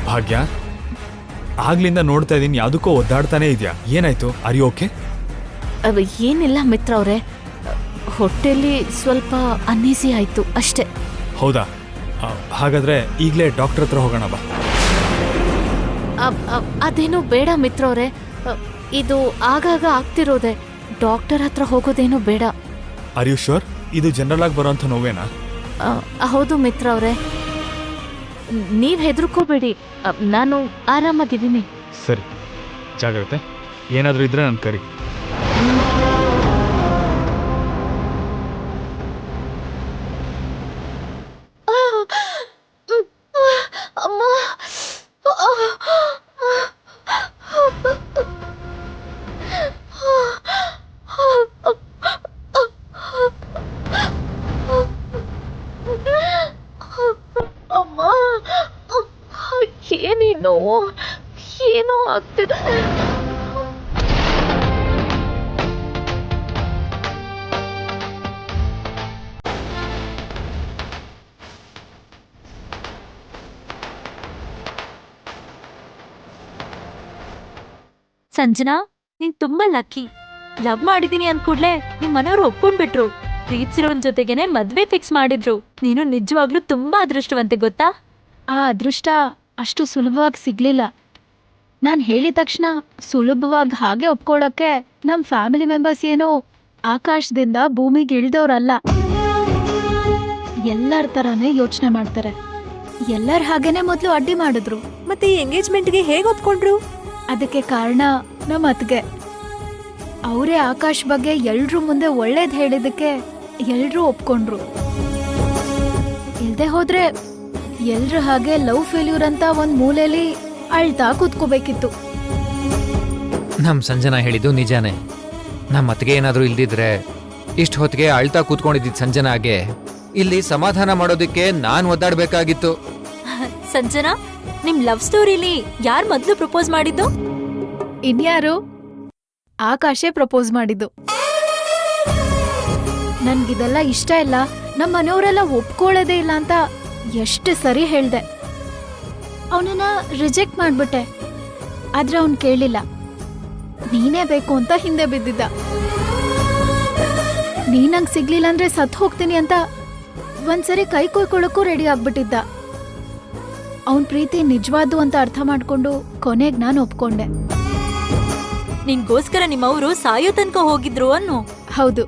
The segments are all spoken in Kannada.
ಭಾಗ್ಯ, ಆಗ್ಲಿಂದ ನೋಡ್ತಾ ಇದೀನಿ, ಯಾವುದಕ್ಕೋ ಒದ್ದಾಡ್ತಾನೆ ಇದೆಯಾ? ಏನಾಯ್ತು? Are you okay? ಏನಿಲ್ಲ ಮಿತ್ರ ಅವರೇ, ಹೊಟ್ಟೆಲಿ ಸ್ವಲ್ಪ ಅನ್ಈಸಿ ಆಯ್ತು ಅಷ್ಟೇ. ಹೌದಾ? ಹಾಗಾದ್ರೆ ಈಗಲೇ ಡಾಕ್ಟರ್ ಹತ್ರ ಹೋಗೋಣ ಬಾ. ಅದೇನು ಬೇಡ ಮಿತ್ರ ಅವರೇ, ಇದು ಆಗಾಗ ಆಗ್ತಿರೋದೆ. ಡಾಕ್ಟರ್ ಹತ್ರ ಹೋಗೋದೇನು ಬೇಡ. Are you sure? ಇದು ಜನರಲ್ ಆಗಿ ಬರೋಂಥ ನೋವೇನಾ? ಹೌದು ಮಿತ್ರ ಅವರೇ, ನೀವ್ ಹೆದರ್ಕೋಬೇಡಿ, ನಾನು ಆರಾಮಾಗಿದ್ದೀನಿ. ಸರಿ, ಜಾಗ್ರತೆ. ಏನಾದರೂ ಇದ್ರೆ ನಾನು ಕರಿ. ಏನೇನೋ ಏನೋ ಆಗ್ತಿದೆ. ಸಂಜನಾ, ನೀನ್ ತುಂಬಾ ಲಕ್ಕಿ. ಲವ್ ಮಾಡಿದೀನಿ ಅಂದ ಕೂಡ್ಲೆ ನಿಮ್ ಮನೆಯವ್ರು ಒಪ್ಕೊಂಡ್ಬಿಟ್ರು. ಪ್ರೀತಿಸಿರೋನ್ ಜೊತೆಗೇನೆ ಮದ್ವೆ ಫಿಕ್ಸ್ ಮಾಡಿದ್ರು. ನೀನು ನಿಜವಾಗ್ಲೂ ತುಂಬಾ ಅದೃಷ್ಟವಂತೆ ಗೊತ್ತಾ? ಆ ಅದೃಷ್ಟ ಅಷ್ಟು ಸುಲಭವಾಗಿ ಸಿಗ್ಲಿಲ್ಲ. ನಾನು ಹೇಳಿದ ತಕ್ಷಣ ಸುಲಭವಾಗಿ ಹಾಗೆ ಒಪ್ಕೊಳ್ಳೋಕ್ಕೆ ನಮ್ಮ ಫ್ಯಾಮಿಲಿ ಮೆಂಬರ್ಸ್ ಏನೋ ಆಕಾಶದಿಂದ ಭೂಮಿಗೆ ಇಳಿದವ್ರಲ್ಲ. ಎಲ್ಲರ ಥರನೇ ಯೋಚನೆ ಮಾಡ್ತಾರೆ. ಎಲ್ಲರ ಹಾಗೇನೆ ಮೊದಲು ಅಡ್ಡಿ ಮಾಡಿದ್ರು. ಮತ್ತೆ ಈ ಎಂಗೇಜ್ಮೆಂಟ್ಗೆ ಹೇಗೆ ಒಪ್ಕೊಂಡ್ರು? ಅದಕ್ಕೆ ಕಾರಣ ನಮ್ಮ ಅತ್ತಿಗೆ. ಅವರೇ ಆಕಾಶ್ ಬಗ್ಗೆ ಎಲ್ರೂ ಮುಂದೆ ಒಳ್ಳೇದು ಹೇಳಿದಕ್ಕೆ ಎಲ್ರೂ ಒಪ್ಕೊಂಡ್ರು. ಇಲ್ದೆ ಹೋದ್ರೆ ಎಲ್ರು ಹಾಗೆ ಲವ್ ಫೇಲ್ಯೂರ್ ಅಂತ ಒಂದ್ ಮೂಲೆಯಲ್ಲಿ ಅಳ್ತಾ ಕೂತ್ಕೋಬೇಕಿತ್ತು. ನಮ್ ಸಂಜನಾ ಹೇಳಿದ್ದು ನಿಜಾನೇ. ನಮ್ಮ ಅತ್ತಿಗೆ ಏನಾದ್ರೂ ಇಲ್ದಿದ್ರೆ ಇಷ್ಟು ಹೊತ್ತಿಗೆ ಅಳ್ತಾ ಕೂತ್ಕೊಂಡಿದ್ದಿದ್ ಸಂಜನಾಗೆ ಇಲ್ಲಿ ಸಮಾಧಾನ ಮಾಡೋದಕ್ಕೆ ನಾನ್ ಒದ್ದಾಡ್ಬೇಕಾಗಿತ್ತು. ಸಂಜನಾ, ನಿಮ್ ಲವ್ ಸ್ಟೋರಿಲಿ ಯಾರ್ ಮೊದ್ಲು ಪ್ರಪೋಸ್ ಮಾಡಿದ್ದು? ಇನ್ಯಾರು? ಆಕಾಶೇ ಪ್ರಪೋಸ್ ಮಾಡಿದ್ದು. ನನ್ಗಿದೆಲ್ಲ ಇಷ್ಟ ಇಲ್ಲ, ನಮ್ಮ ಮನೆಯವರೆಲ್ಲ ಒಪ್ಕೊಳ್ಳೋದೇ ಇಲ್ಲ ಅಂತ ಎಷ್ಟು ಸರಿ ಹೇಳ್ದೆ. ಅವನನ್ನ ರಿಜೆಕ್ಟ್ ಮಾಡ್ಬಿಟ್ಟೆ. ಆದ್ರೆ ಅವನ್ ಕೇಳಿಲ್ಲ. ನೀನೇ ಬೇಕು ಅಂತ ಹಿಂದೆ ಬಿದ್ದಿದ್ದ. ನೀನಂಗ್ ಸಿಗ್ಲಿಲ್ಲ ಅಂದ್ರೆ ಸತ್ ಹೋಗ್ತೀನಿ ಅಂತ ಒಂದ್ಸರಿ ಕೈ ಕೊಯ್ಕೊಳ್ಳೋಕ್ಕೂ ರೆಡಿ ಆಗ್ಬಿಟ್ಟಿದ್ದ. ಅವನ್ ಪ್ರೀತಿ ನಿಜವಾದ್ದು ಅಂತ ಅರ್ಥ ಮಾಡ್ಕೊಂಡು ಕೊನೆಗ್ ನಾನು ಒಪ್ಕೊಂಡೆ. ನಿನ್ಗೋಸ್ಕರ ನಿಮ್ಮವರು ಸಾಯೋ ತನಕ ಹೋಗಿದ್ರು ಅನ್ನು? ಹೌದು.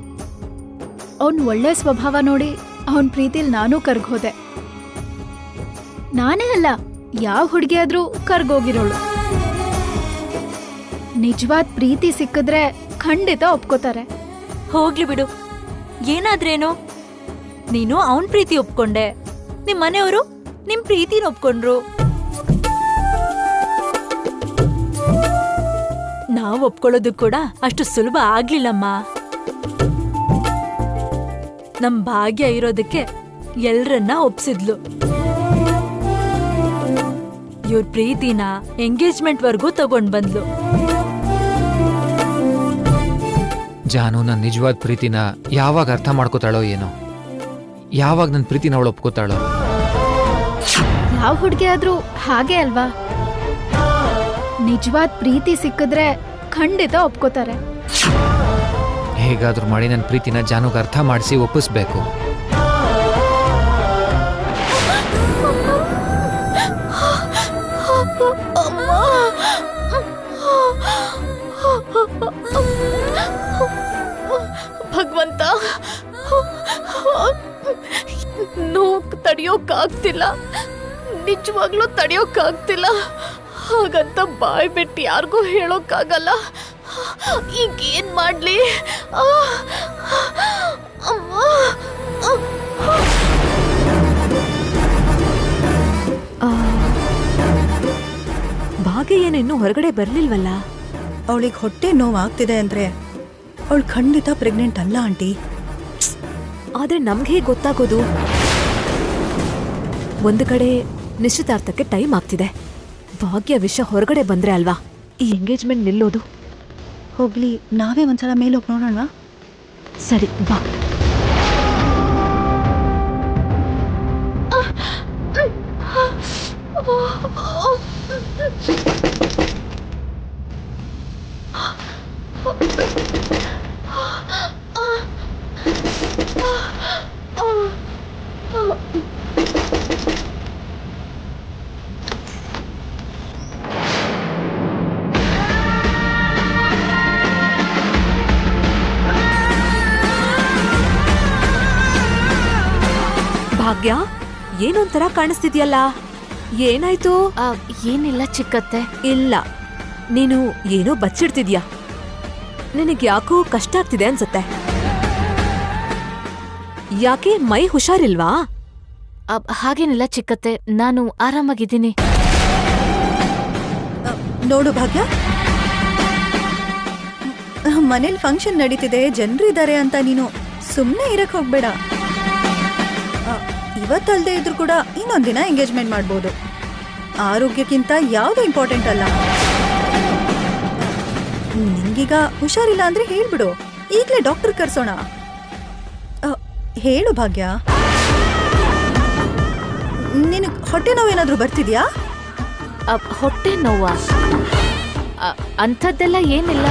ಅವನ್ ಒಳ್ಳೆ ಸ್ವಭಾವ ನೋಡಿ ಅವನ್ ಪ್ರೀತಿಲ್ ನಾನೂ ಕರ್ಗೋದೆ. ನಾನೇ ಅಲ್ಲ, ಯಾವ ಹುಡುಗಿ ಆದ್ರೂ ಕರ್ಗೋಗಿರೋಳು. ನಿಜವಾದ ಪ್ರೀತಿ ಸಿಕ್ಕಿದ್ರೆ ಖಂಡಿತ ಒಪ್ಕೋತಾರೆ. ಹೋಗ್ಲಿ ಬಿಡು, ಏನಾದ್ರೇನು. ನೀನು ಅವನ್ ಪ್ರೀತಿ ಒಪ್ಕೊಂಡೆ, ನಿಮ್ ಮನೆಯವರು ನಿಮ್ ಪ್ರೀತಿನ ಒಪ್ಕೊಂಡ್ರು. ನಾವ್ ಒಪ್ಕೊಳ್ಳೋದು ಕೂಡ ಅಷ್ಟು ಸುಲಭ ಆಗ್ಲಿಲ್ಲಮ್ಮ. ನಮ್ ಭಾಗ್ಯ ಇರೋದಕ್ಕೆ ಎಲ್ರನ್ನ ಒಪ್ಸಿದ್ಲು. ಇವ್ರ ಪ್ರೀತಿನ ಎಂಗೇಜ್ಮೆಂಟ್ ವರ್ಗೂ ತಗೊಂಡ್ ಬಂದ್ಲು. ಜಾನು ನನ್ನ ನಿಜವಾದ ಪ್ರೀತಿನ ಯಾವಾಗ ಅರ್ಥ ಮಾಡ್ಕೋತಾಳೋ ಏನೋ, ಯಾವಾಗ ನನ್ನ ಪ್ರೀತಿನ ಅವಳು ಒಪ್ಕೋತಾಳೋ. ಯಾವ ಹುಡುಗಿ ಆದ್ರೂ ಹಾಗೆ ಅಲ್ವಾ? ನಿಜವಾದ ಪ್ರೀತಿ ಸಿಕ್ಕಿದ್ರೆ ಖಂಡಿತ ಒಪ್ಕೋತಾರೆ. ಹೇಗಾದ್ರೂ ಮಾಡಿ ನನ್ನ ಪ್ರೀತಿನ ಜಾನುಗೆ ಅರ್ಥ ಮಾಡಿಸಿ ಒಪ್ಪಿಸ್ಬೇಕು. ಭಗವಂತ, ನೋವು ತಡಿಯೋಕ್ಕಾಗ್ತಿಲ್ಲ, ನಿಜವಾಗ್ಲೂ ತಡಿಯೋಕ್ಕಾಗ್ತಿಲ್ಲ. ಹಾಗಂತ ಬಾಯ್ ಬಿಟ್ಟು ಯಾರಿಗೂ ಹೇಳೋಕ್ಕಾಗಲ್ಲ. ಈಗೇನ್ ಮಾಡ್ಲಿ? ಭಾಗ್ಯ ಏನು ಇನ್ನೂ ಹೊರಗಡೆ ಬರ್ಲಿಲ್ವಲ್ಲ? ಅವಳಿಗೆ ಹೊಟ್ಟೆ ನೋವಾಗ್ತಿದೆ ಅಂದ್ರೆ ಅವಳು ಖಂಡಿತ ಪ್ರೆಗ್ನೆಂಟ್ ಅಲ್ಲ ಆಂಟಿ. ಆದ್ರೆ ನಮ್ಗೆ ಹೇಗೆ ಗೊತ್ತಾಗೋದು? ಒಂದು ಕಡೆ ನಿಶ್ಚಿತಾರ್ಥಕ್ಕೆ ಟೈಮ್ ಆಗ್ತಿದೆ. ಭಾಗ್ಯ ವಿಷಯ ಹೊರಗಡೆ ಬಂದ್ರೆ ಅಲ್ವಾ ಈ ಎಂಗೇಜ್ಮೆಂಟ್ ನಿಲ್ಲೋದು. ಹೋಗ್ಲಿ, ನಾವೇ ಒಂದ್ಸಲ ಮೇಲೆ ಹೋಗಿ ನೋಡೋಣ. ಸರಿ ಬಾ. ಭಾಗ್ಯ ಏನೊಂಥರ ಕಾಣಿಸ್ತಿದ್ಯಲ್ಲ, ಏನಾಯ್ತು? ಏನಿಲ್ಲ ಚಿಕ್ಕತ್ತೆ. ಇಲ್ಲ, ನೀನು ಏನೋ ಬಚ್ಚಿಡ್ತಿದ್ಯಾ. ನಿನಗ್ ಯಾಕೋ ಕಷ್ಟ ಆಗ್ತಿದೆ ಅನ್ಸತ್ತೆ. ಯಾಕೆ ಮೈ ಹುಷಾರಿಲ್ವಾ? ಹಾಗೇನಿಲ್ಲ ಚಿಕ್ಕತ್ತೆ, ನಾನು ಆರಾಮಾಗಿದ್ದೀನಿ. ನೋಡು ಭಾಗ್ಯ, ಮನೇಲಿ ಫಂಕ್ಷನ್ ನಡೀತಿದೆ, ಜನರಿದ್ದಾರೆ ಅಂತ ನೀನು ಸುಮ್ಮನೆ ಇರಕ್ ಹೋಗ್ಬೇಡ. ಇವತ್ತಲ್ದೇ ಇದ್ರು ಕೂಡ ಇನ್ನೊಂದಿನ ಎಂಗೇಜ್ಮೆಂಟ್ ಮಾಡ್ಬೋದು. ಆರೋಗ್ಯಕ್ಕಿಂತ ಯಾವುದು ಇಂಪಾರ್ಟೆಂಟ್ ಅಲ್ಲ. ನಿಂಗೀಗ ಹುಷಾರಿಲ್ಲ ಅಂದ್ರೆ ಹೇಳ್ಬಿಡು, ಈಗಲೇ ಡಾಕ್ಟರ್ ಕರ್ಸೋಣ. ಹೇಳು ಭಾಗ್ಯ, ನಿನಗೆ ಹೊಟ್ಟೆ ನೋವೇನಾದ್ರೂ ಬರ್ತಿದ್ಯಾ? ಹೊಟ್ಟೆ ನೋವಾ? ಅಂಥದ್ದೆಲ್ಲ ಏನಿಲ್ಲ.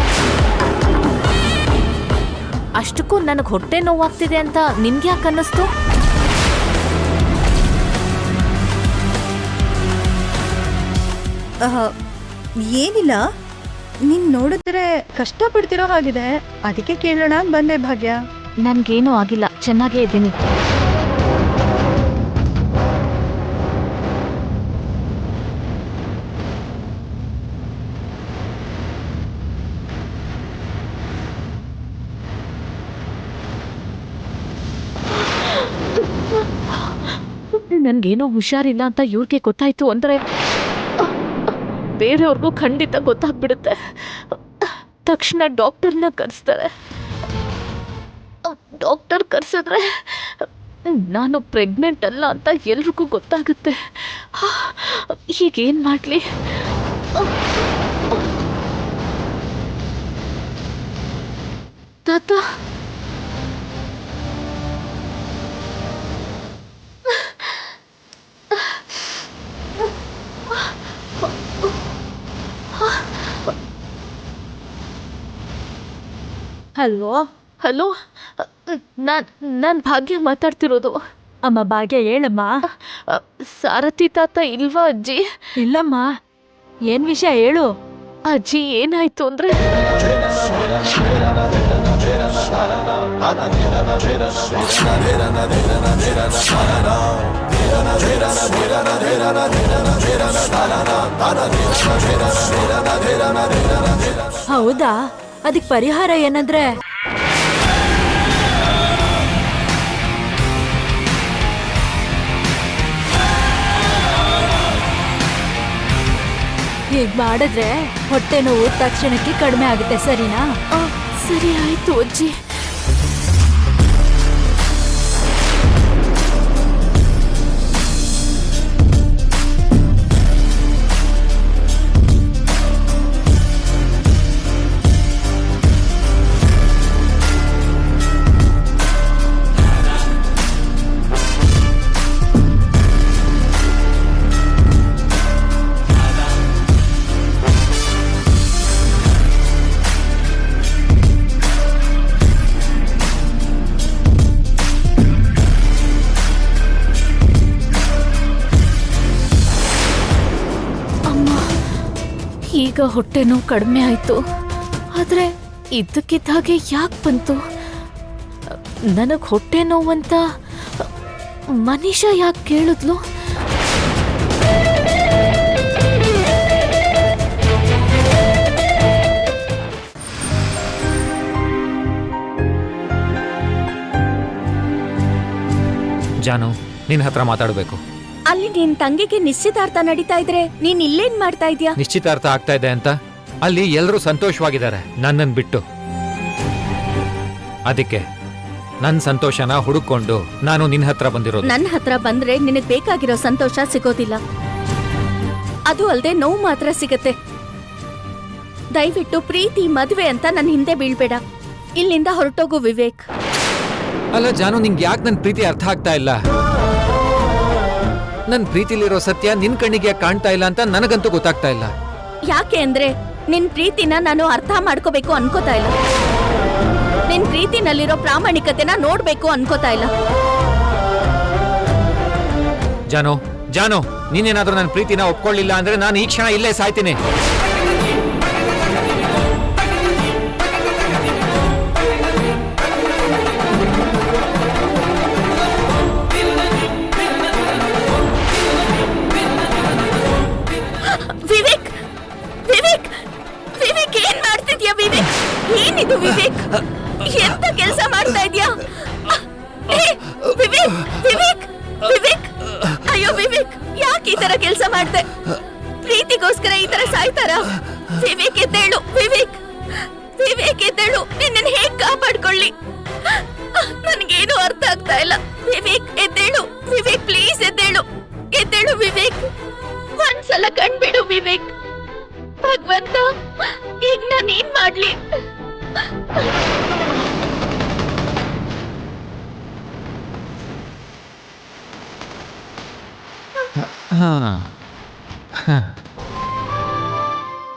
ಅಷ್ಟಕ್ಕೂ ನನಗೆ ಹೊಟ್ಟೆ ನೋವಾಗ್ತಿದೆ ಅಂತ ನಿಮ್ಗೆ ಯಾಕೆ ಅನ್ನಿಸ್ತು? ಏನಿಲ್ಲ, ನೀನ್ ನೋಡಿದ್ರೆ ಕಷ್ಟಪಡ್ತಿರೋ ಹಾಗಿದೆ, ಅದಕ್ಕೆ ಕೇಳೋಣ ಅಂತ ಬಂದೆ ಭಾಗ್ಯ. ನನ್ಗೇನೂ ಆಗಿಲ್ಲ, ಚೆನ್ನಾಗೇ ಇದ್ದೀನಿ. ನನ್ಗೇನೋ ಹುಷಾರಿಲ್ಲ ಅಂತ ಇವ್ರಿಗೆ ಗೊತ್ತಾಯ್ತು ಅಂದ್ರೆ ಬೇರೆಯವ್ರಿಗೂ ಖಂಡಿತ ಗೊತ್ತಾಗ್ಬಿಡುತ್ತೆ. ತಕ್ಷಣ ಡಾಕ್ಟರ್ನ ಕರೆಸ್ತಾರೆ. ಡಾಕ್ಟರ್ ಕರ್ಸಿದ್ರೆ ನಾನು ಪ್ರೆಗ್ನೆಂಟ್ ಅಲ್ಲ ಅಂತ ಎಲ್ರಿಗೂ ಗೊತ್ತಾಗುತ್ತೆ. ಈಗೇನು ಮಾಡಲಿ? ತಾತ, ಹಲೋ ಹಲೋ, ನಾನು ಭಾಗ್ಯ ಮಾತಾಡ್ತಿರೋದು. ಅಮ್ಮ ಭಾಗ್ಯ, ಹೇಳಮ್ಮ. ಸಾರಥಿ ತಾತ ಇಲ್ವಾ ಅಜ್ಜಿ? ಇಲ್ಲಮ್ಮ, ಏನ್ ವಿಷಯ ಹೇಳು. ಅಜ್ಜಿ, ಏನಾಯ್ತು ಅಂದ್ರೆ ಹೌದಾ? ಅದಕ್ ಪರಿಹಾರ ಏನಂದ್ರೆ ಹೀಗ್ ಮಾಡಿದ್ರೆ ಹೊಟ್ಟೆ ನೋವು ತಕ್ಷಣಕ್ಕೆ ಕಡಿಮೆ ಆಗುತ್ತೆ, ಸರಿನಾ? ಸರಿ ಆಯ್ತು ಅಜ್ಜಿ. ಈಗ ಹೊಟ್ಟೆ ನೋವು ಕಡಿಮೆ ಆಯ್ತು, ಆದ್ರೆ ಇದ್ದಕ್ಕಿದ್ದ ಹಾಗೆ ಯಾಕೆ ಬಂತು? ನನಗೆ ಹೊಟ್ಟೆ ನೋವಂತ ಮನೀಷಾ ಯಾಕೆ ಕೇಳಿದ್ಲು? ಜಾನು, ನಿನ್ನ ಹತ್ರ ಮಾತಾಡಬೇಕು. ಅಲ್ಲಿ ನಿನ್ ತಂಗಿಗೆ ನಿಶ್ಚಿತಾರ್ಥ ನಡೀತಾ ಇದ್ರೆ ನೀನ್ ಇಲ್ಲೇನ್ ಮಾಡ್ತಾ ಇದ್ಯಾ? ನಿಶ್ಚಿತಾರ್ಥ ಆಗ್ತಾ ಇದೆ ಅಂತ ಅಲ್ಲಿ ಎಲ್ಲರೂ ಸಂತೋಷವಾಗಿದ್ದಾರೆ, ನನ್ನನ್ನು ಬಿಟ್ಟು. ಅದಕ್ಕೆ ನನ್ನ ಸಂತೋಷನ ಹುಡುಕೊಂಡು ನಾನು ನಿನ್ನ ಹತ್ರ ಬಂದಿರೋದು. ನನ್ನ ಹತ್ರ ಬಂದ್ರೆ ನಿನಗ್ ಬೇಕಾಗಿರೋ ಸಂತೋಷ ಸಿಗೋದಿಲ್ಲ, ಅದು ಅಲ್ದೆ ನೋವು ಮಾತ್ರ ಸಿಗತ್ತೆ. ದಯವಿಟ್ಟು ಪ್ರೀತಿ ಮದುವೆ ಅಂತ ನನ್ನ ಹಿಂದೆ ಬೀಳ್ಬೇಡ. ಇಲ್ಲಿಂದ ಹೊರಟೋಗು ವಿವೇಕ್. ಅಲ್ಲ ಜಾನು, ನಿಂಗೆ ಯಾಕೆ ನನ್ನ ಪ್ರೀತಿ ಅರ್ಥ ಆಗ್ತಾ ಇಲ್ಲ? ನನ್ನ ಪ್ರೀತಿಲಿರೋ ಸತ್ಯ ನಿನ್ ಕಣ್ಣಿಗೆ ಕಾಣ್ತಾ ಇಲ್ಲ ಅಂತ ನನಗಂತೂ ಗೊತ್ತಾಗ್ತಾ ಇಲ್ಲ. ಯಾಕೆ ಅಂದ್ರೆ ನಿನ್ ಪ್ರೀತಿನ ನಾನು ಅರ್ಥ ಮಾಡ್ಕೋಬೇಕು ಅನ್ಕೋತಾ ಇಲ್ಲ. ನಿನ್ ಪ್ರೀತಿನಲ್ಲಿರೋ ಪ್ರಾಮಾಣಿಕತೆನ ನೋಡ್ಬೇಕು ಅನ್ಕೋತಾ ಇಲ್ಲ. ಜಾನು, ಜಾನು, ನೀನೇನಾದ್ರೂ ನನ್ನ ಪ್ರೀತಿನ ಒಪ್ಕೊಳ್ಳಿಲ್ಲ ಅಂದ್ರೆ ನಾನು ಈ ಕ್ಷಣ ಇಲ್ಲೇ ಸಾಯ್ತೀನಿ. ಇದೀಯಾ ವಿವೇಕ್? ಏನಿದು ವಿವೇಕ್? ಎಂತ ಕೆಲಸ ಮಾಡ್ತಾ ಇದೀಯಾ? ಏ, ವಿವೇಕ್ ವಿವೇಕ್ ವಿವೇಕ್ ಅಯ್ಯೋ ವಿವೇಕ್, ಯಾಕೆ ಈ ತರ ಕೆಲಸ ಮಾಡ್ದೆ? ಪ್ರೀತಿಗೋಸ್ಕರ ಈ ತರ ಸಾಯ್ತಾರ? ವಿವೇಕ್ ಎದ್ದೇಳು, ವಿವೇಕ್ ವಿವೇಕ್ ಎದ್ದೇಳು. ನಿನ್ನ ಹೇಗ್ ಕಾಪಾಡ್ಕೊಳ್ಳಿ? ನನ್ಗೇನು ಅರ್ಥ ಆಗ್ತಾ ಇಲ್ಲ. ವಿವೇಕ್ ಎದ್ದೇಳು, ವಿವೇಕ್ ಪ್ಲೀಸ್ ಎದ್ದೇಳು, ಎದ್ದೇಳು ವಿವೇಕ್. ಒಂದ್ಸಲ ಕಣ್ಬಿಡು ವಿವೇಕ್. ಭಗವಂತ, ಈಗ ನಾನು ಏನ್ ಮಾಡ್ಲಿ?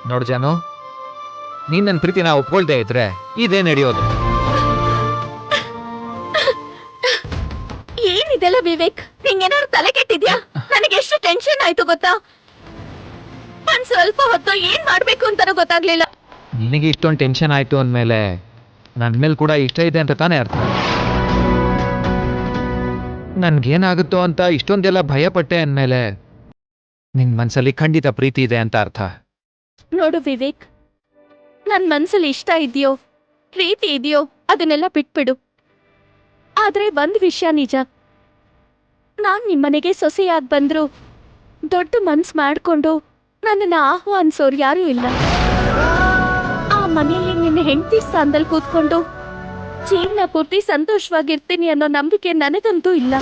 ನೋಡು ಜಾನು, ನೀನ್ ನನ್ನ ಪ್ರೀತಿನ ಒಪ್ಕೊಳ್ದೇ ಇದ್ರೆ ಇದೇ ನಡೆಯೋದು. ಏನಿದೆಲ್ಲ ವಿವೇಕ್? ನಿಂಗೇನಾದ್ರು ತಲೆ ಕೆಟ್ಟಿದ್ಯಾ? ನನಗೆ ಎಷ್ಟು ಟೆನ್ಷನ್ ಆಯ್ತು ಗೊತ್ತಾ? ಒಂದ್ ಸ್ವಲ್ಪ ಹೊತ್ತು ಏನ್ ಮಾಡ್ಬೇಕು ಅಂತಾನೂ ಗೊತ್ತಾಗ್ಲಿಲ್ಲ. ನಿನಗೆ ಇಷ್ಟೊಂದು ಟೆನ್ಷನ್ ಆಯ್ತು ಅಂದಮೇಲೆ ನನ್ನ ಮೇಲೆ ಕೂಡ ಇಷ್ಟ ಇದೆ ಅಂತ ತಾನೇ ಅರ್ಥ. ನನ್ಗೇನಾಗುತ್ತೋ ಅಂತ ಇಷ್ಟೊಂದೆಲ್ಲ ಭಯಪಟ್ಟೆ ಅಂದಮೇಲೆ ನಿನ್ ಮನ್ಸಲ್ಲಿ ಖಂಡಿತ ಪ್ರೀತಿ ಇದೆ ಅಂತ ಅರ್ಥ. ನೋಡು ವಿವೇಕ್, ನನ್ ಮನ್ಸಲ್ಲಿ ಇಷ್ಟ ಇದೆಯೋ ಪ್ರೀತಿ ಇದೆಯೋ ಅದನ್ನೆಲ್ಲ ಬಿಟ್ಬಿಡು. ಆದ್ರೆ ಒಂದ್ ವಿಷಯ ನಿಜ, ನಾನ್ ನಿಮ್ಮನೆಗೆ ಸೊಸೆಯಾಗಿ ಬಂದ್ರು ದೊಡ್ಡ ಮನ್ಸ್ ಮಾಡ್ಕೊಂಡು ನನ್ನನ್ನ ಆಹ್ವಾನಿಸೋರು ಯಾರೂ ಇಲ್ಲ. ಆ ಮನೆಯಲ್ಲಿ ನಿನ್ನ ಹೆಂಡತಿ ಸ್ಥಾನದಲ್ಲಿ ಕೂತ್ಕೊಂಡು ಜೀವನ ಪೂರ್ತಿ ಸಂತೋಷವಾಗಿರ್ತೀನಿ ಅನ್ನೋ ನಂಬಿಕೆ ನನಗಂತೂ ಇಲ್ಲ.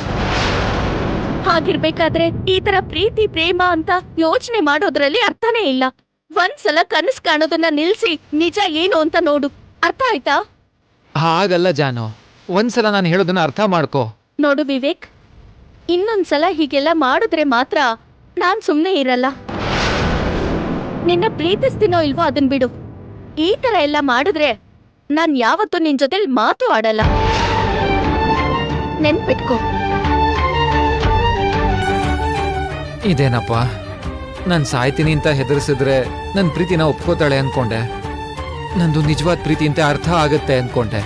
ಹಾಗಿರ್ಬೇಕಾದ್ರೆ ಈ ತರ ಪ್ರೀತಿ ಪ್ರೇಮ ಅಂತ ಯೋಚನೆ ಮಾಡೋದ್ರಲ್ಲಿ ಅರ್ಥನೇ ಇಲ್ಲ. ಒಂದ್ಸಲ ಕನಸು ಕಾಣೋದನ್ನ ನಿಲ್ಸಿ ನಿಜ ಏನು ಅಂತ ನೋಡು. ಅರ್ಥ ಆಯ್ತಾ? ಹಾಗಲ್ಲ ಜಾನು, ಒಂದ್ಸಲ ನಾನು ಹೇಳೋದನ್ನ ಅರ್ಥ ಮಾಡ್ಕೋ. ನೋಡು ವಿವೇಕ್, ಇನ್ನೊಂದ್ಸಲ ಹೀಗೆಲ್ಲ ಮಾಡಿದ್ರೆ ಮಾತ್ರ ನಾನ್ ಸುಮ್ನೆ ಇರಲ್ಲ. ನಿನ್ನ ಪ್ರೀತಿಸ್ತೀನೋ ಇಲ್ವೋ ಅದನ್ ಬಿಡು. ಈ ತರ ಎಲ್ಲ ಮಾಡಿದ್ರೆ ನಾನ್ ಯಾವತ್ತೂ ನಿನ್ ಜೊತೆ ಮಾತು ಆಡಲ್ಲ. ನೆನ್ಪಿಟ್ಕೋ. ಇದೇನಪ್ಪ, ನಾನು ಸಾಯ್ತೀನಿ ಅಂತ ಹೆದರ್ಸಿದ್ರೆ ನನ್ನ ಪ್ರೀತಿನ ಒಪ್ಕೋತಾಳೆ ಅನ್ಕೊಂಡೆ. ನಂದು ನಿಜವಾದ ಪ್ರೀತಿ ಅಂತ ಅರ್ಥ ಆಗತ್ತೆ ಅನ್ಕೊಂಡೆ.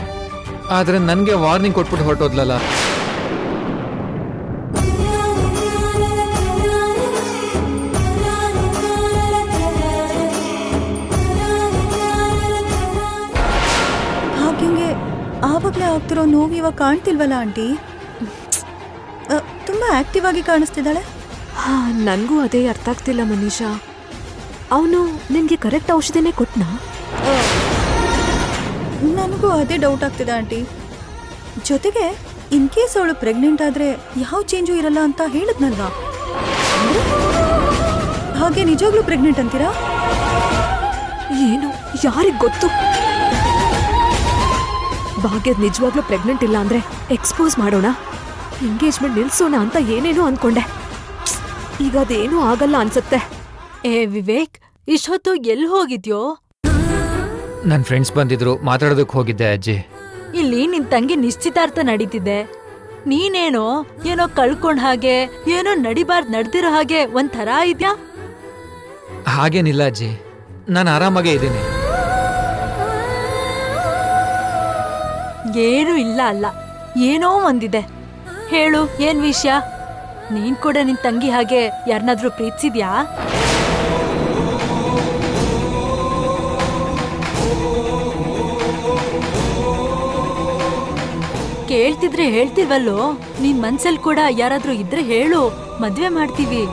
ಆದ್ರೆ ನನಗೆ ವಾರ್ನಿಂಗ್ ಕೊಟ್ಬಿಟ್ಟು ಹೊರಟೋದ್ಲಲ್ಲ. ಹಾಗೆ ಆವಾಗಲೇ ಆಗ್ತಿರೋ ನೋವು ಇವಾಗ ಕಾಣ್ತಿಲ್ವಲ್ಲ ಆಂಟಿ? ತುಂಬಾ ಆಕ್ಟಿವ್ ಆಗಿ ಕಾಣಿಸ್ತಿದ್ದಾಳೆ. ನನಗೂ ಅದೇ ಅರ್ಥ ಆಗ್ತಿಲ್ಲ ಮನೀಷಾ. ಅವನು ನಿನ್ಗೆ ಕರೆಕ್ಟ್ ಔಷಧಿನೇ ಕೊಟ್ನಾ? ನನಗೂ ಅದೇ ಡೌಟ್ ಆಗ್ತಿದೆ ಆಂಟಿ. ಜೊತೆಗೆ ಇನ್ ಕೇಸ್ ಅವಳು ಪ್ರೆಗ್ನೆಂಟ್ ಆದ್ರೆ ಯಾವ ಚೇಂಜು ಇರಲ್ಲ ಅಂತ ಹೇಳಿದ್ನಲ್ವಾ? ಹಾಗೆ ನಿಜವಾಗ್ಲೂ ಪ್ರೆಗ್ನೆಂಟ್ ಅಂತೀರಾ? ಏನು, ಯಾರಿಗ್ ಗೊತ್ತು? ಭಾಗ್ಯದ್ ನಿಜವಾಗ್ಲೂ ಪ್ರೆಗ್ನೆಂಟ್ ಇಲ್ಲ ಅಂದ್ರೆ ಎಕ್ಸ್ಪೋಸ್ ಮಾಡೋಣ, ಎಂಗೇಜ್ಮೆಂಟ್ ನಿಲ್ಸೋಣ ಅಂತ ಏನೇನೋ ಅನ್ಕೊಂಡೆ. ಈಗ ಅದೇನೂ ಆಗಲ್ಲ ಅನ್ಸತ್ತೆ. ಏ ವಿವೇಕ್, ಇಷ್ಟೊತ್ತು ಎಲ್ಲಿ ಹೋಗಿದ್ಯೋ? ನನ್ನ ಫ್ರೆಂಡ್ಸ್ ಬಂದಿದ್ರು, ಮಾತಾಡೋದಕ್ಕೆ ಹೋಗಿದ್ದೆ ಅಜ್ಜಿ. ಇಲ್ಲಿ ನಿನ್ ತಂಗಿ ನಿಶ್ಚಿತಾರ್ಥ ನಡೀತಿದೆ. ನೀನೇನೋ ಏನೋ ಕಳ್ಕೊಂಡ್ ಹಾಗೆ, ಏನೋ ನಡಿಬಾರ್ದು ನಡ್ದಿರೋ ಹಾಗೆ ಒಂಥರ ಇದ್ಯಾ? ಹಾಗೇನಿಲ್ಲ ಅಜ್ಜಿ, ನಾನು ಆರಾಮಾಗೇ ಇದ್ದೀನಿ. ಏನೂ ಇಲ್ಲ ಅಲ್ಲ, ಏನೋ ಒಂದಿದೆ. ಹೇಳು, ಏನ್ ವಿಷಯ? ನೀನ್ ಕೂಡ ನಿನ್ ತಂಗಿ ಹಾಗೆ ಯಾರನ್ನಾದ್ರೂ ಪ್ರೀತಿಸಿದ್ಯಾ? ಕೇಳ್ತಿದ್ರೆ ಹೇಳ್ತಿಲ್ವಲ್ಲೋ? ನಿನ್ ಮನ್ಸಲ್ಲಿ ಕೂಡ ಯಾರಾದ್ರೂ ಇದ್ರೆ ಹೇಳು, ಮದ್ವೆ ಮಾಡ್ತೀವಿ.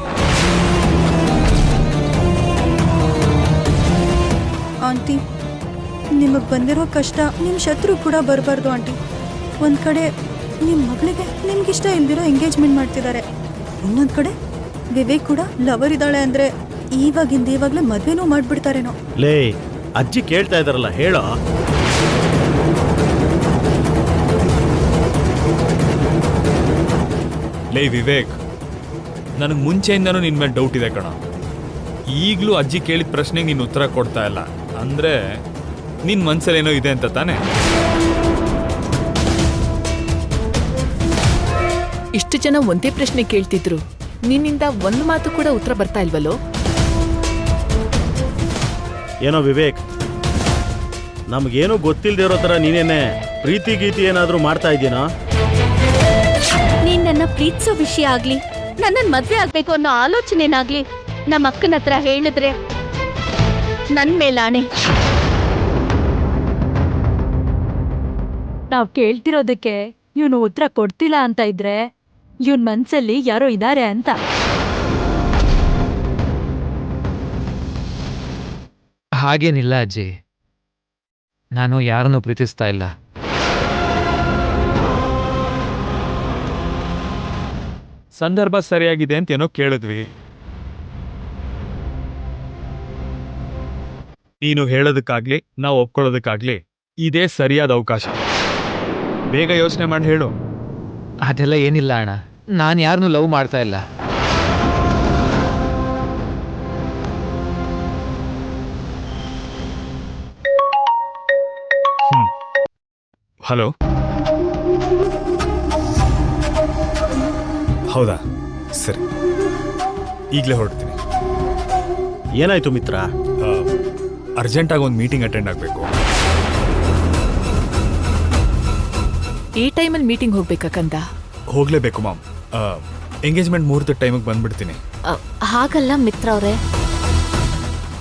ಆಂಟಿ, ನಿಮಗೆ ಬಂದಿರೋ ಕಷ್ಟ ನಿಮ್ಮ ಶತ್ರು ಕೂಡ ಬರಬಾರ್ದು ಆಂಟಿ. ಒಂದು ಕಡೆ ನಿಮ್ಮ ಮಗಳಿಗೆ ನಿಮ್ಗಿಷ್ಟ ಇಲ್ದಿರೋ ಎಂಗೇಜ್ಮೆಂಟ್ ಮಾಡ್ತಿದ್ದಾರೆ, ಇನ್ನೊಂದು ಕಡೆ ವಿವೇಕ್ ಕೂಡ ಲವರ್ ಇದ್ದಾಳೆ ಅಂದರೆ ಇವಾಗಲೇ ಮದುವೆನೂ ಮಾಡಿಬಿಡ್ತಾರೇನೋ. ಲೇ, ಅಜ್ಜಿ ಕೇಳ್ತಾ ಇದ್ದಾರಲ್ಲ, ಹೇಳೋ. ಲೇ ವಿವೇಕ್, ನನಗೆ ಮುಂಚೆಯಿಂದನೂ ನಿನ್ನ ಮೇಲೆ ಡೌಟ್ ಇದೆ ಕಣ. ಈಗಲೂ ಅಜ್ಜಿ ಕೇಳಿದ ಪ್ರಶ್ನೆಗೆ ನೀನು ಉತ್ತರ ಕೊಡ್ತಾ ಇಲ್ಲ ಅಂದರೆ ನಿನ್ನ ಮನಸ್ಸಲ್ಲೇನೋ ಇದೆ ಅಂತ ತಾನೆ? ಇಷ್ಟು ಜನ ಒಂದೇ ಪ್ರಶ್ನೆ ಕೇಳ್ತಿದ್ರು, ನಿನ್ನಿಂದ ಒಂದು ಮಾತು ಕೂಡ ಉತ್ತರ ಬರ್ತಾ ಇಲ್ವಲ್ಲೋ? ಏನೋ ವಿವೇಕ್, ನಮಗೇನು ಗೊತ್ತಿಲ್ಲದೆ ಇರೋ ಥರ ನೀನೇನೆ ಪ್ರೀತಿ ಗೀತಿ ಏನಾದರೂ ಮಾಡ್ತಾ ಇದ್ದೀನೋ? ನೀನ್ ನನ್ನ ಪ್ರೀತಿಸೋ ವಿಷಯ ಆಗ್ಲಿ, ನನ್ನನ್ ಮದ್ವೆ ಆಗ್ಬೇಕು ಅನ್ನೋ ಆಲೋಚನೆನಾಗ್ಲಿ ನಮ್ಮ ಅಕ್ಕನ ಹತ್ರ ಹೇಳಿದ್ರೆ ನನ್ ಮೇಲಾಣೆ ನಾವ್ ಕೇಳ್ತಿರೋದಕ್ಕೆ ಇವನು ಉತ್ತರ ಕೊಡ್ತಿಲ್ಲ ಅಂತ ಇದ್ರೆ ಇವನ್ ಮನ್ಸಲ್ಲಿ ಯಾರೋ ಇದಾರೆ ಅಂತ. ಹಾಗೇನಿಲ್ಲ ಅಜ್ಜಿ, ನಾನು ಯಾರನ್ನೂ ಪ್ರೀತಿಸ್ತಾ ಇಲ್ಲ. ಸಂದರ್ಭ ಸರಿಯಾಗಿದೆ ಅಂತ ಏನೋ ಕೇಳಿದ್ವಿ. ನೀನು ಹೇಳೋದಕ್ಕಾಗ್ಲಿ ನಾವು ಒಪ್ಕೊಳ್ಳೋದಕ್ಕಾಗ್ಲಿ ಇದೇ ಸರಿಯಾದ ಅವಕಾಶ. ಬೇಗ ಯೋಚನೆ ಮಾಡಿ ಹೇಳು. ಅದೆಲ್ಲ ಏನಿಲ್ಲ ಅಣ್ಣ, ನಾನು ಯಾರನ್ನೂ ಲವ್ ಮಾಡ್ತಾ ಇಲ್ಲ. ಹಲೋ, ಹೌದಾ? ಸರಿ, ಈಗಲೇ ಹೊರಡ್ತೀನಿ. ಏನಾಯ್ತು ಮಿತ್ರ? ಅರ್ಜೆಂಟಾಗಿ ಒಂದು ಮೀಟಿಂಗ್ ಅಟೆಂಡ್ ಆಗಬೇಕು. ಈ ಟೈಮಲ್ಲಿ ಮೀಟಿಂಗ್ ಹೋಗ್ಬೇಕಾ ಕಂದ? ಹೋಗಲೇಬೇಕು ಮಾಮ್. ಎಂಗೇಜ್ಮೆಂಟ್ ಮುಹೂರ್ತದ ಟೈಮಿಗೆ ಬಂದ್ಬಿಡ್ತೀನಿ. ಹಾಗಲ್ಲ ಮಿತ್ರ ಅವರೇ,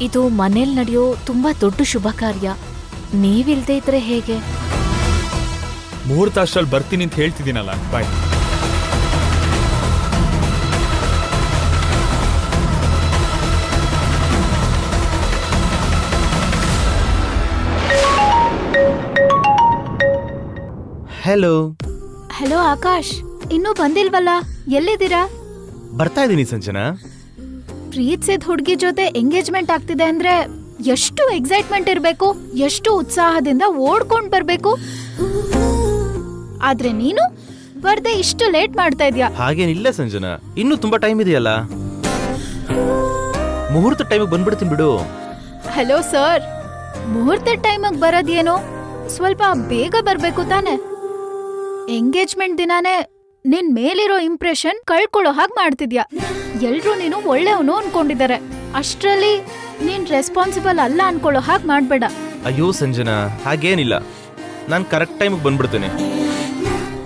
ಇದು ಮನೇಲಿ ನಡೆಯೋ ತುಂಬಾ ದೊಡ್ಡ ಶುಭ ಕಾರ್ಯ. ನೀವಿಲ್ದೇ ಇದ್ರೆ ಹೇಗೆ? ಮುಹೂರ್ತ ಅಷ್ಟರಲ್ಲಿ ಬರ್ತೀನಿ ಅಂತ ಹೇಳ್ತಿದ್ದೀನಲ್ಲ. ಬಾಯ್. ಹಲೋ. ಹಲೋ ಆಕಾಶ್, ಇನ್ನೂ ಬಂದಿಲ್ವಲ್ಲ? ಎಲ್ಲಿದ್ದೀರಾ? ಬರ್ತಾ ಇದ್ದೀನಿ ಸಂಜನಾ. ಪ್ರೀತಿಸಿದ ಹುಡುಗಿ ಜೊತೆ ಎಂಗೇಜ್ಮೆಂಟ್ ಆಗ್ತಿದೆ ಅಂದ್ರೆ ಎಷ್ಟು ಎಕ್ಸೈಟ್ಮೆಂಟ್ ಇರಬೇಕು, ಎಷ್ಟು ಉತ್ಸಾಹದಿಂದ ಓಡ್ಕೊಂಡ್ ಬರ್ಬೇಕು. ಆದ್ರೆ ನೀನು ಬರ್ದೆ ಇಷ್ಟು ಲೇಟ್ ಮಾಡ್ತಾ ಇದ್ಯಾ. ಹಾಗೇನಿಲ್ಲ ಸಂಜನಾ, ಇನ್ನೂ ತುಂಬಾ ಟೈಮ್ ಇದೆಯಲ್ಲ. ಮುಹೂರ್ತ ಟೈಮಿಗೆ ಬಂದ್ಬಿಡ್ತೀನಿ ಬಿಡು. ಹಲೋ ಸರ್, ಮುಹೂರ್ತದ ಟೈಮಿಗೆ ಬರೋದೇನೋ ಸ್ವಲ್ಪ ಬೇಗ ಬರ್ಬೇಕು ತಾನೆ. ಎಂಗೇಜ್ಮೆಂಟ್ ದಿನಾನೇ ನಿನ್ ಮೇಲಿರೋ ಇಂಪ್ರೆಷನ್ ಕಳ್ಕೊಳ್ಳೋ ಹಾಗೆ ಮಾಡ್ತಿದ್ಯಾ. ಎಲ್ರೂ ನೀನು ಒಳ್ಳೆಯವನು ಅನ್ಕೊಂಡಿದ್ದಾರೆ, ಅಷ್ಟ್ರಲ್ಲಿ ನೀನ್ ರೆಸ್ಪಾನ್ಸಿಬಲ್ ಅಲ್ಲ ಅನ್ಕೊಳ್ಳೋ ಹಾಗೆ ಮಾಡ್ಬೇಡ. ಅಯ್ಯೋ ಸಂಜನಾ, ಹಾಗೇನಿಲ್ಲ. ನಾನು ಕರೆಕ್ಟ್ ಟೈಮಿಗೆ ಬಂದ್ಬಿಡ್ತೇನೆ.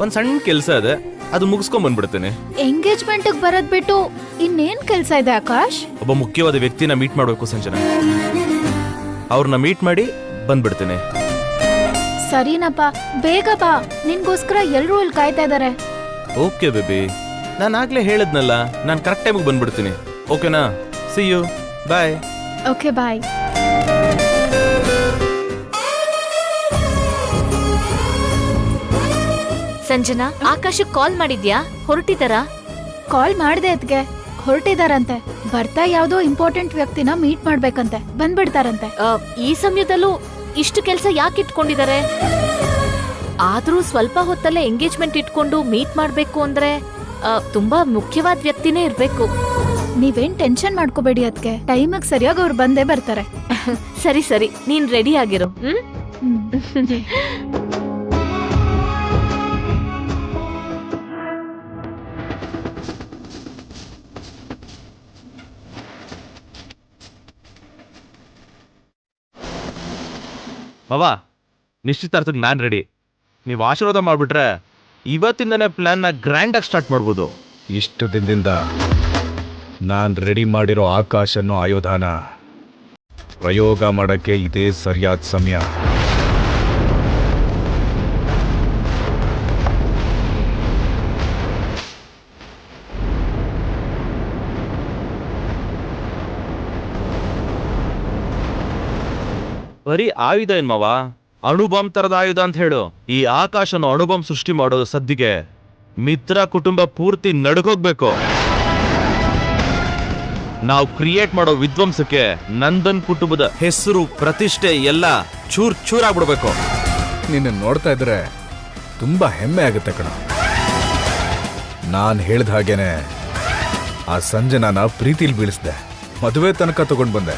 ಒಂದ್ ಸಣ್ಣ ಕೆಲಸ ಇದೆ, ಅದು ಮುಗಿಸ್ಕೊಂಡ್ ಬಂದ್ಬಿಡ್ತೇನೆ. ಎಂಗೇಜ್ಮೆಂಟ್ ಬರೋದ್ ಬಿಟ್ಟು ಇನ್ನೇನ್ ಕೆಲ್ಸ ಇದೆ ಆಕಾಶ್? ಒಬ್ಬ ಮುಖ್ಯವಾದ ವ್ಯಕ್ತಿನ ಮೀಟ್ ಮಾಡ್ಬೇಕು ಸಂಜನಾ. ಅವ್ರನ್ನ ಮೀಟ್ ಮಾಡಿ ಬಂದ್ಬಿಡ್ತೇನೆ. ಸರಿನಪ್ಪ, ಬೇಗ ಬಾ, ನಿನ್ಗೋಸ್ಕರ ಎಲ್ರೂ ಇಲ್ಲಿ ಕಾಯ್ತಾ ಇದಾರೆ. ಓಕೆ ಬೇಬಿ, ನಾನು ಆಗ್ಲೇ ಹೇಳಿದ್ನಲ್ಲ, ನಾನು ಕರೆಕ್ಟ್ ಟೈಮಿಗೆ ಬಂದ್ಬಿಡ್ತೀನಿ. ಓಕೆನಾ? See you, bye. Okay bye. Sanjana, ಆಕಾಶಕ್ಕೆ ಕಾಲ್ ಮಾಡಿದ್ಯಾ? ಹೊರಟಿದಾರಾ? ಕಾಲ್ ಮಾಡ್ದೆ ಅದ್ಗೆ, ಹೊರಟಿದಾರಂತೆ. ಬರ್ತಾ ಯಾವ್ದೋ ಇಂಪಾರ್ಟೆಂಟ್ ವ್ಯಕ್ತಿನ ಮೀಟ್ ಮಾಡ್ಬೇಕಂತೆ, ಬಂದ್ಬಿಡ್ತಾರಂತೆ. ಈ ಸಮಯದಲ್ಲೂ ಇಷ್ಟು ಕೆಲ್ಸ ಯಾಕೆ ಇಟ್ಕೊಂಡಿದ್ದಾರೆ? ಆದ್ರೂ ಸ್ವಲ್ಪ ಹೊತ್ತಲ್ಲೇ ಎಂಗೇಜ್ಮೆಂಟ್ ಇಟ್ಕೊಂಡು ಮೀಟ್ ಮಾಡ್ಬೇಕು ಅಂದ್ರೆ ತುಂಬಾ ಮುಖ್ಯವಾದ ವ್ಯಕ್ತಿನೇ ಇರ್ಬೇಕು. ನೀವೇನ್ ಟೆನ್ಷನ್ ಮಾಡ್ಕೋಬೇಡಿ ಅದ್ಕೆ, ಟೈಮಿಗೆ ಸರಿಯಾಗಿ ಅವ್ರು ಬಂದೇ ಬರ್ತಾರೆ. ಸರಿ ಸರಿ, ನೀನ್ ರೆಡಿ ಆಗಿರು. ಮಾವಾ, ನಿಶ್ಚಿತಾರ್ಥಕ್ಕೆ ನಾನು ರೆಡಿ. ನೀವು ಆಶೀರ್ವಾದ ಮಾಡಿಬಿಟ್ರೆ ಇವತ್ತಿಂದನೇ ಪ್ಲ್ಯಾನ್ನ ಗ್ರ್ಯಾಂಡಾಗಿ ಸ್ಟಾರ್ಟ್ ಮಾಡ್ಬೋದು. ಇಷ್ಟು ದಿನದಿಂದ ನಾನು ರೆಡಿ ಮಾಡಿರೋ ಆಕಾಶ್ ಅನ್ನೋ ಆಯುಧಾನ ಪ್ರಯೋಗ ಮಾಡೋಕ್ಕೆ ಇದೇ ಸರಿಯಾದ ಸಮಯ. ಬರೀ ಆಯುಧ ಏನ್ ಮಾವ, ಅಣುಬಾಂಬ್ ತರದ ಆಯುಧ ಅಂತ ಹೇಳು. ಈ ಆಕಾಶನ ಅಣುಬಾಂಬ್ ಸೃಷ್ಟಿ ಮಾಡೋದು ಸದ್ದಿಗೆ ಮಿತ್ರ ಕುಟುಂಬ ಪೂರ್ತಿ ನಡುಗೋಗ್ಬೇಕು. ನಾವು ಕ್ರಿಯೇಟ್ ಮಾಡೋ ವಿಧ್ವಂಸಕ್ಕೆ ನಂದನ್ ಕುಟುಂಬದ ಹೆಸರು, ಪ್ರತಿಷ್ಠೆ ಎಲ್ಲ ಚೂರ್ ಚೂರಾಗ್ಬಿಡ್ಬೇಕು. ನಿನ್ನ ನೋಡ್ತಾ ಇದ್ರೆ ತುಂಬಾ ಹೆಮ್ಮೆ ಆಗುತ್ತೆ ಕಣ. ನಾನು ಹೇಳ್ದ ಹಾಗೇನೆ ಆ ಸಂಜನಾನ ಪ್ರೀತಿಲಿ ಬೀಳಿಸ್ದೆ, ಮದುವೆ ತನಕ ತಗೊಂಡ್ ಬಂದೆ.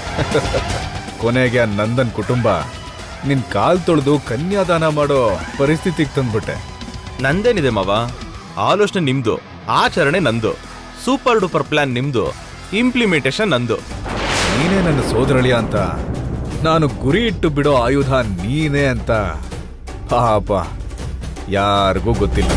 ಕೊನೆಗೆ ಆ ನಂದನ್ ಕುಟುಂಬ ನಿನ್ ಕಾಲ್ ತೊಳೆದು ಕನ್ಯಾದಾನ ಮಾಡೋ ಪರಿಸ್ಥಿತಿಗೆ ತಂದ್ಬಿಟ್ಟೆ. ನಂದೇನಿದೆ ಮಾವ, ಆಲೋಚನೆ ನಿಮ್ದು, ಆಚರಣೆ ನಂದು, ಸೂಪರ್ ಡೂಪರ್ ಪ್ಲಾನ್ ನಿಮ್ದು, ಇಂಪ್ಲಿಮೆಂಟೇಷನ್ ನಂದು. ನೀನೇ ನನ್ನ ಸೋದರಳಿಯ ಅಂತ ನಾನು ಗುರಿ ಇಟ್ಟು ಬಿಡೋ ಆಯುಧ ನೀನೇ ಅಂತ ಪಾಪ ಯಾರಿಗೂ ಗೊತ್ತಿಲ್ಲ.